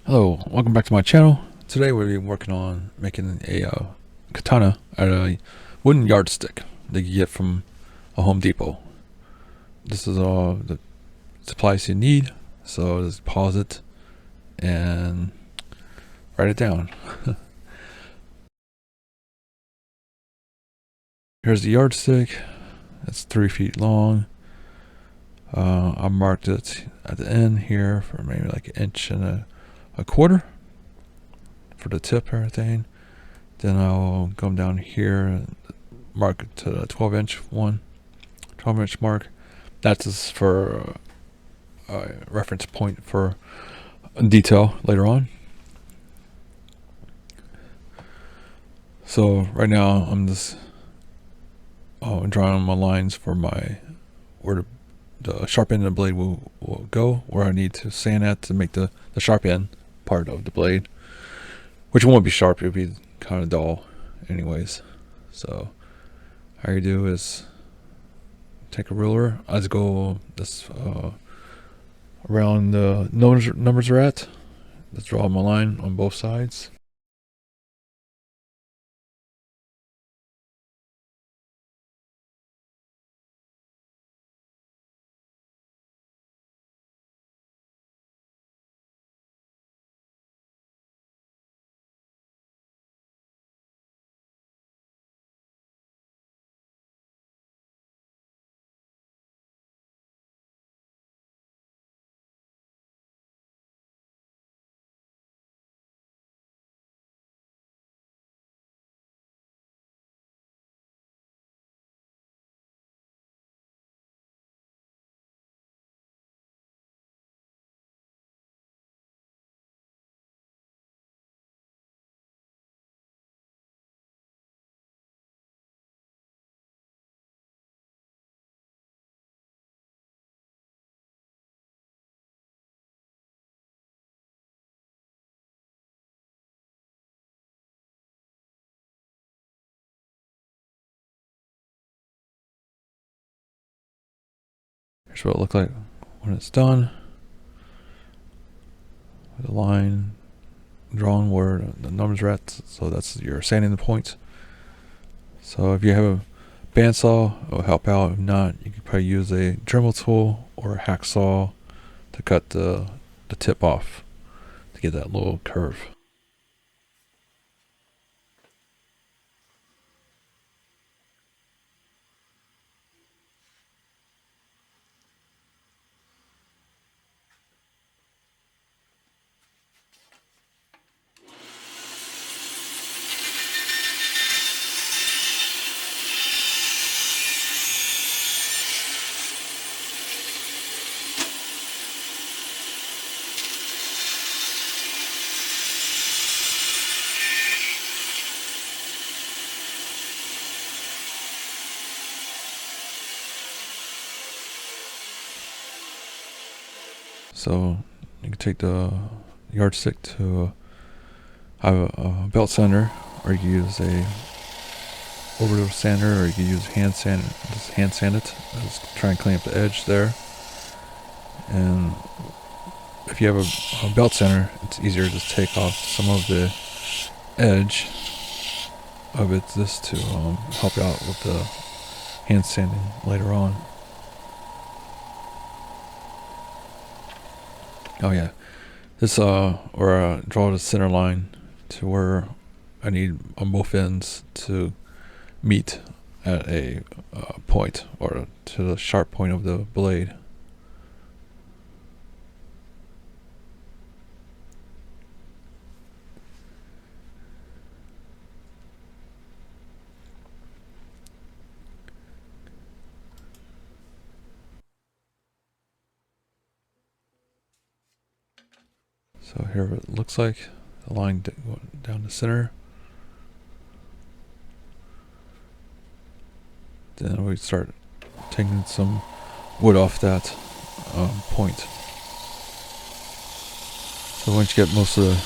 Hello, welcome back to my channel. Today we'll be working on making a katana out of a wooden yardstick that you get from a Home Depot. This is all the supplies you need, so just pause it and write it down. Here's the yardstick. It's 3 feet long. I marked it at the end here for maybe like an inch and a quarter for the tip and everything. Then I'll come down here and mark it to the 12-inch one, 12-inch mark. That's just for a reference point for detail later on. So right now I'm just drawing my lines for where the sharp end of the blade will go, where I need to sand at to make the sharp end part of the blade, which won't be sharp, it'll be kind of dull anyways. So all you do is take a ruler. I just go this around the numbers are at. Let's draw my line on both sides. Here's what it looks like when it's done. The line drawn where the numbers are at, so that's your sanding the points. So if you have a bandsaw, it'll help out. If not, you could probably use a Dremel tool or a hacksaw to cut the tip off to get that little curve. So you can take the yardstick to have a belt sander, or you can use a over sander, or you can use just hand sand it. Just try and clean up the edge there. And if you have a belt sander, it's easier to just take off some of the edge of it just to help out with the hand sanding later on. Oh yeah, this draw the center line to where I need on both ends to meet at a point, or to the sharp point of the blade. So here it looks like the line down the center. Then we start taking some wood off that point. So once you get most of the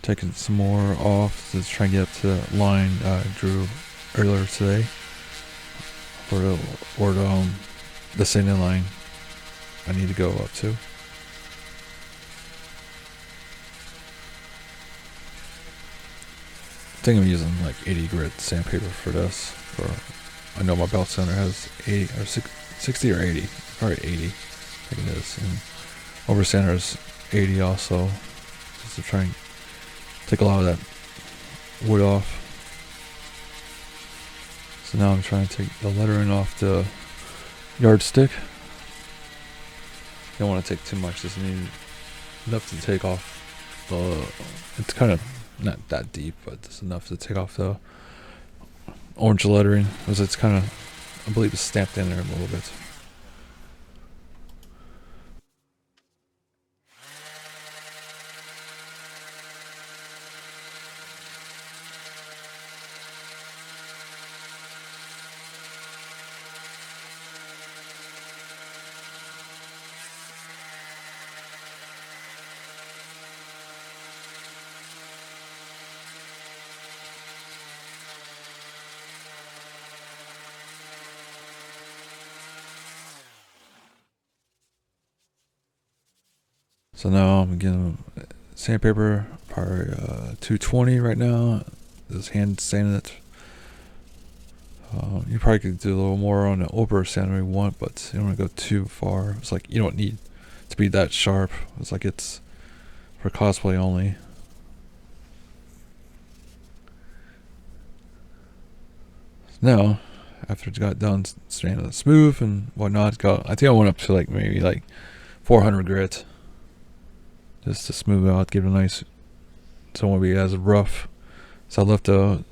taking some more off to try and get up to the line I drew earlier today for the sailing line I need to go up to. I think I'm using like 80 grit sandpaper for this. I know my belt center has 80 or 60 or 80, probably 80. I think it is. And over center is 80 also, just to try and take a lot of that wood off. So now I'm trying to take the lettering off the yardstick. Don't want to take too much. Just need enough to take off the. It's kind of not that deep, but it's enough to take off the orange lettering, because it's kind of, I believe, it's stamped in there a little bit. So now I'm getting sandpaper, probably 220 right now. Just hand sanding it. You probably could do a little more on the over sand if you want, but you don't want to go too far. It's like you don't need to be that sharp. It's like it's for cosplay only. Now, after it got done sanding it smooth and whatnot, I think I went up to like maybe like 400 grit, just to smooth out, give it a nice, so it won't be as rough. So I left the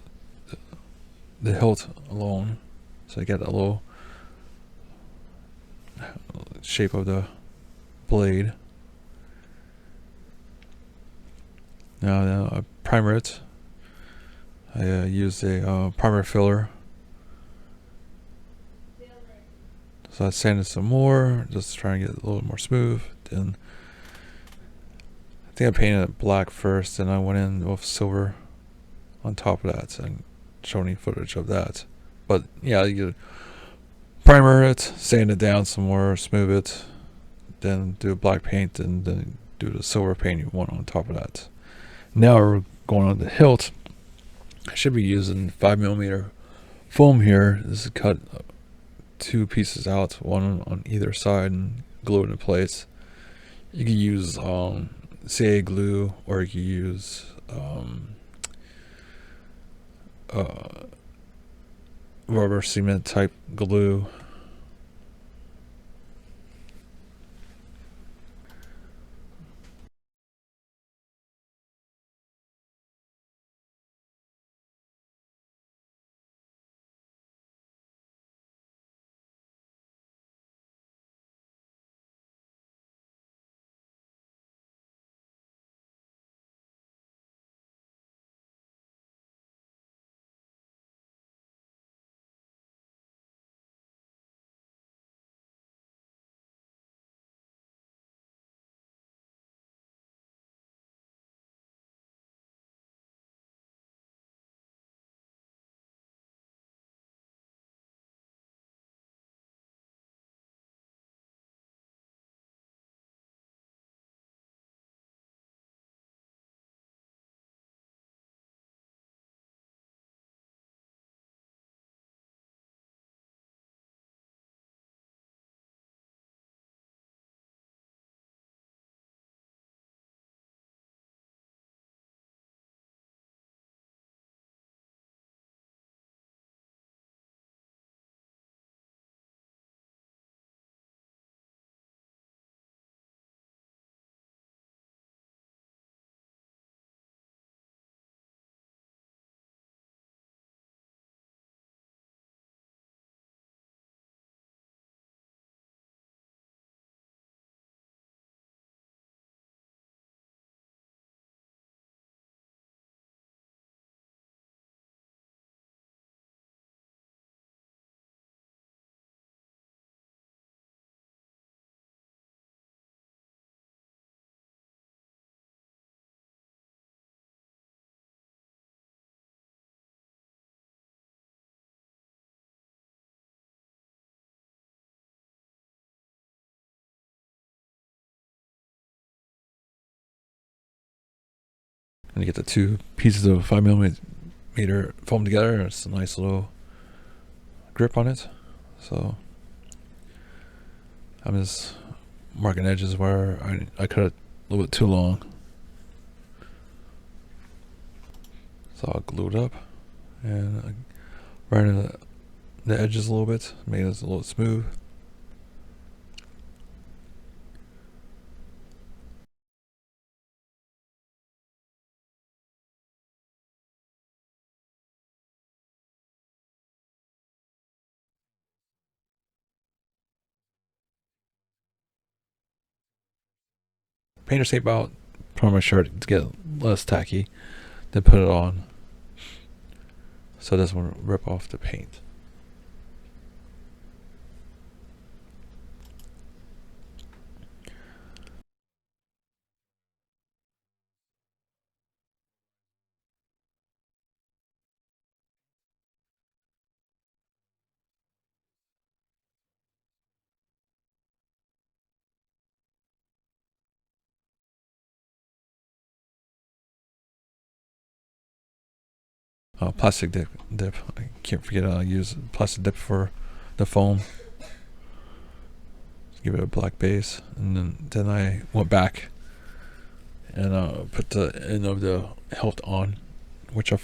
hilt alone, so I get a little shape of the blade. Now I primer it. I used a primer filler. So I sanded some more, just to try and get it a little more smooth. Then I think I painted it black first, and I went in with silver on top of that, and show any footage of that. But yeah, you primer it, sand it down some more, smooth it, then do a black paint, and then do the silver paint you want on top of that. Now we're going on the hilt. I should be using 5mm foam here. This is cut 2 pieces out, one on either side, and glue it in place. You can use CA glue, or you can use rubber cement type glue. And you get the two pieces of 5mm foam together, and it's a nice little grip on it. So I'm just marking edges where I cut it a little bit too long. So I'll glue it up and round the edges a little bit, make it a little smooth. Painter's tape out, put on my shirt to get less tacky, then put it on so it doesn't rip off the paint. Plastic dip. I can't forget I use plastic dip for the foam. Give it a black base, and then I went back and put the end of the hilt on, which I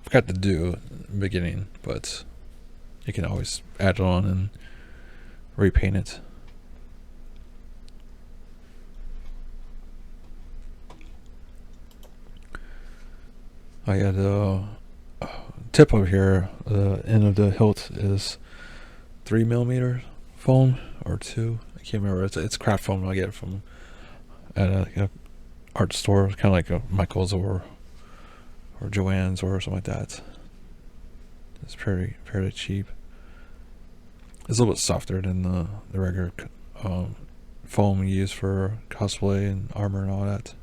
forgot to do in the beginning, but you can always add it on and repaint it. I had a tip over here. The end of the hilt is 3mm foam or 2. I can't remember. It's craft foam. I get it from at a art store, kind of like a Michael's or Joann's or something like that. It's fairly cheap. It's a little bit softer than the regular foam you use for cosplay and armor and all that.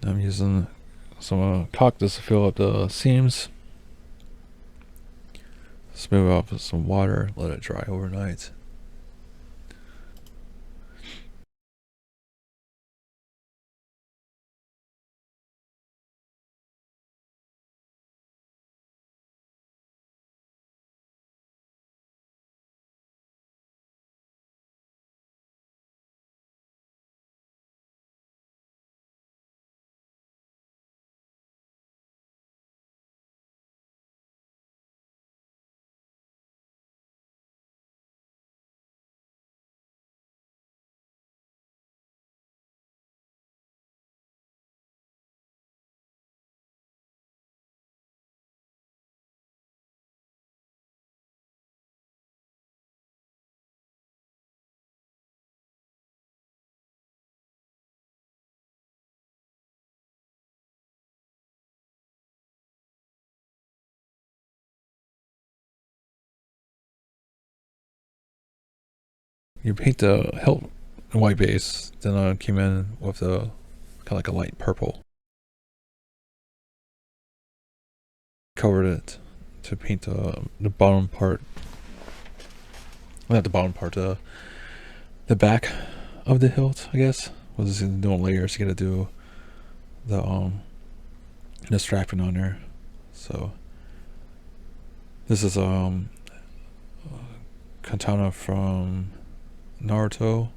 I'm using some caulk to fill up the seams. Smooth off with some water, let it dry overnight. You paint the hilt white base, then I came in with a kind of like a light purple. Covered it to paint the bottom part. Not the bottom part, the back of the hilt, I guess. Was just doing layers. You gotta do the strapping on there. So this is katana from Naruto.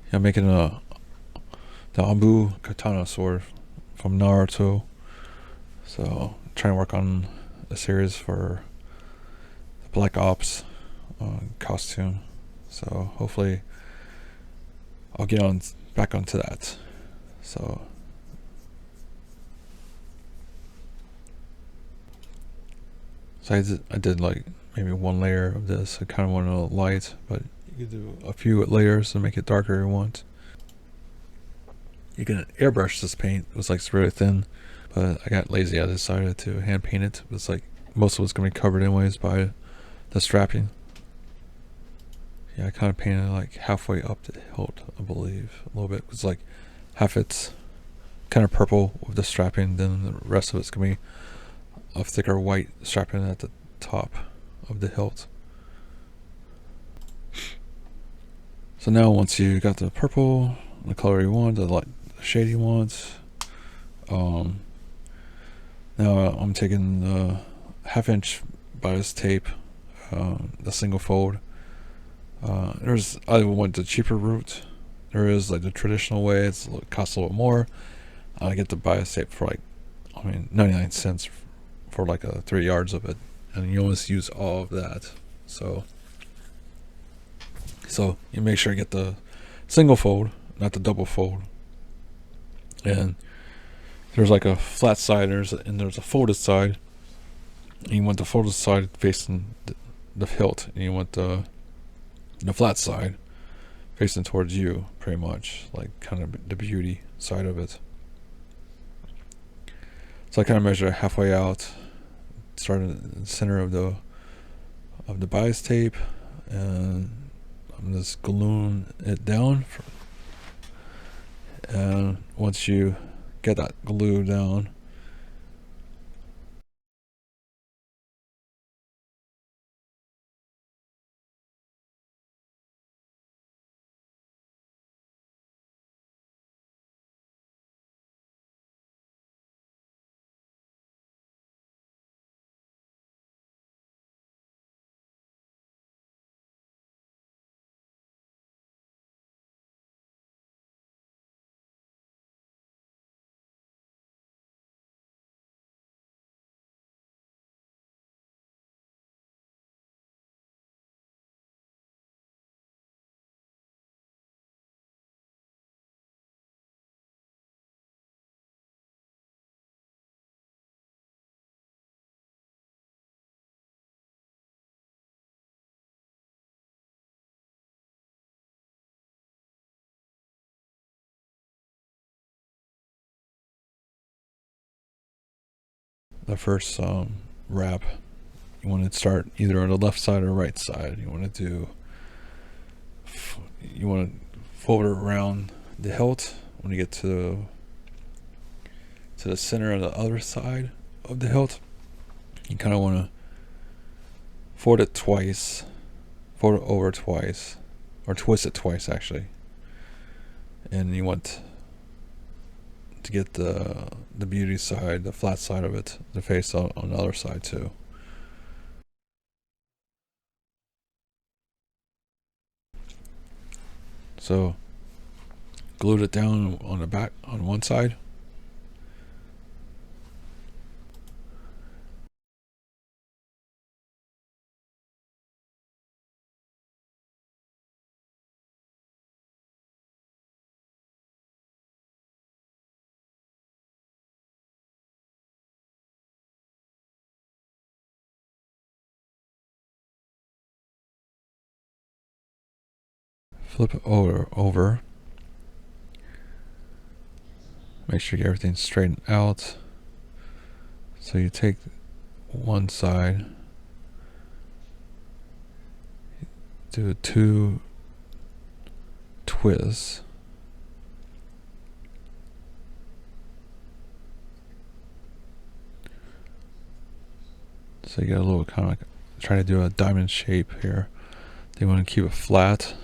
Yeah, I'm making the Ambu katana sword from Naruto. So trying to work on a series for the Black Ops costume. So hopefully I'll get on back onto that. So I did like maybe one layer of this. I kind of want a light, but you can do a few layers to make it darker if you want. You can airbrush this paint. It was like really thin, but I got lazy. I decided to hand paint it. It was like most of it's gonna be covered anyways by the strapping. Yeah, I kind of painted like halfway up the hilt, I believe, a little bit. It's like half it's kind of purple with the strapping, then the rest of it's gonna be a thicker white strapping at the top of the hilt. So now once you got the purple, the color you want, the light shade you want, now I'm taking the 1/2 inch bias tape, the single fold. I went the cheaper route. There is like the traditional way. It costs a little more. I get the bias tape for like, 99 cents for like 3 yards of it, and you always use all of that. So you make sure you get the single fold, not the double fold. And there's like a flat side, and there's a folded side. And you want the folded side facing the hilt, and you want the flat side facing towards you, pretty much, like kind of the beauty side of it. So I kind of measure halfway out, start in the center of the bias tape, and I'm just gluing it down. And once you get that glue down, the first wrap, you want to start either on the left side or right side. You want to fold it around the hilt. When you get to the center of the other side of the hilt, you kind of want to fold it over twice, or twist it twice actually. And you want to get the beauty side, the flat side of it, the face on the other side too. So glued it down on the back on one side. Flip it over. Make sure you get everything straightened out. So you take one side, do 2 twists. So you get a little kind of like, try to do a diamond shape here. They want to keep it flat.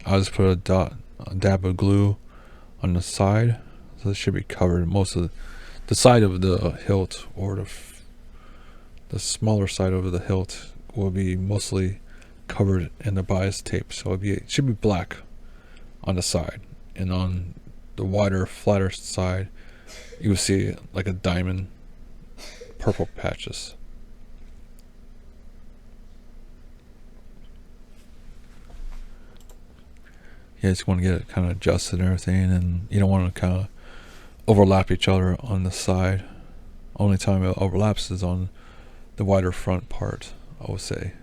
I'll just put a dab of glue on the side, so this should be covered. Most of the side of the hilt, or the smaller side of the hilt, will be mostly covered in the bias tape. So it should be black on the side, and on the wider, flatter side, you will see like a diamond purple patches. you just want to get it kind of adjusted and everything, and you don't want to kind of overlap each other on the side. Only time it overlaps is on the wider front part, I would say.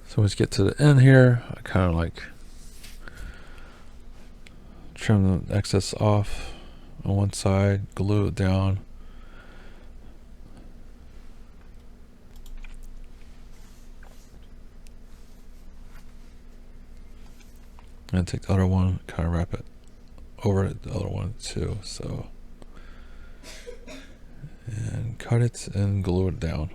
So let's get to the end here. I kind of like trim the excess off on one side, glue it down. And take the other one, kind of wrap it over the other one too. So, and cut it and glue it down.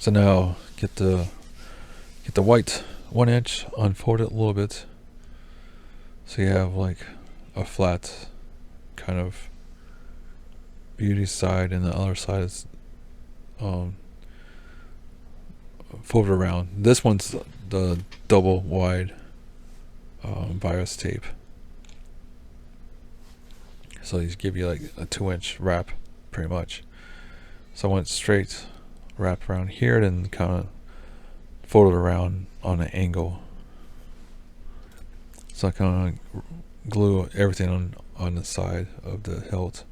So now get the white 1 inch, unfold it a little bit, so you have like a flat kind of beauty side, and the other side is folded around. This one's the double wide bias tape, so these give you like a 2 inch wrap pretty much. So I went straight wrap around here, then kind of fold it around on an angle. So I kind of glue everything on the side of the hilt.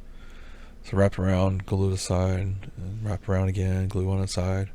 So wrap around, glue the side, and wrap around again, glue on the side.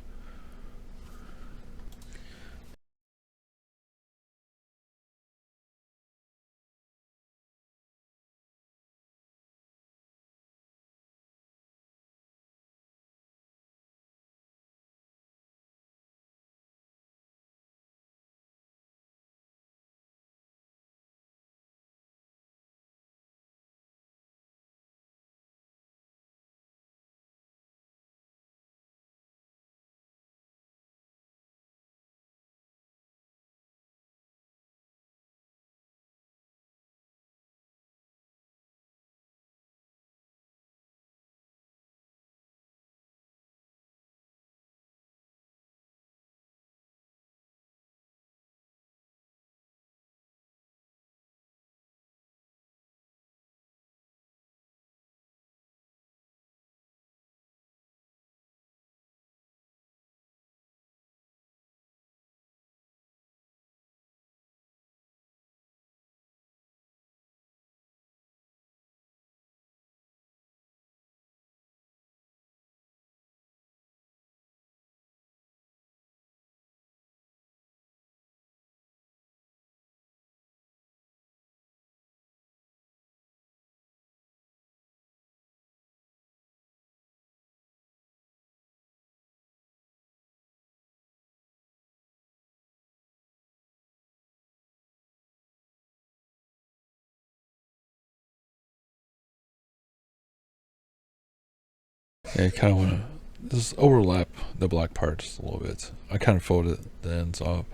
Yeah, I kind of want to just overlap the black parts a little bit. I kind of folded the ends up.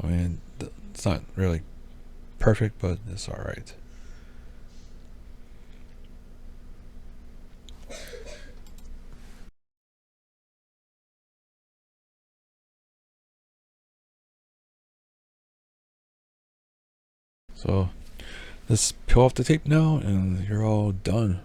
I mean, it's not really perfect, but it's alright. So, just peel off the tape now, and you're all done.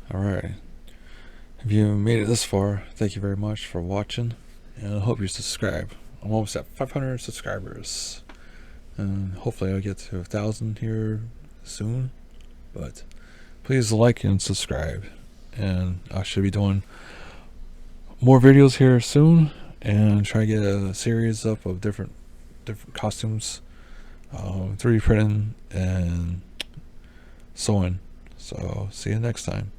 Alright. If you made it this far, thank you very much for watching, and I hope you subscribe. I'm almost at 500 subscribers, and hopefully I'll get to 1,000 here soon. But please like and subscribe, and I should be doing more videos here soon, and try to get a series up of different costumes, 3D printing, and sewing. So see you next time.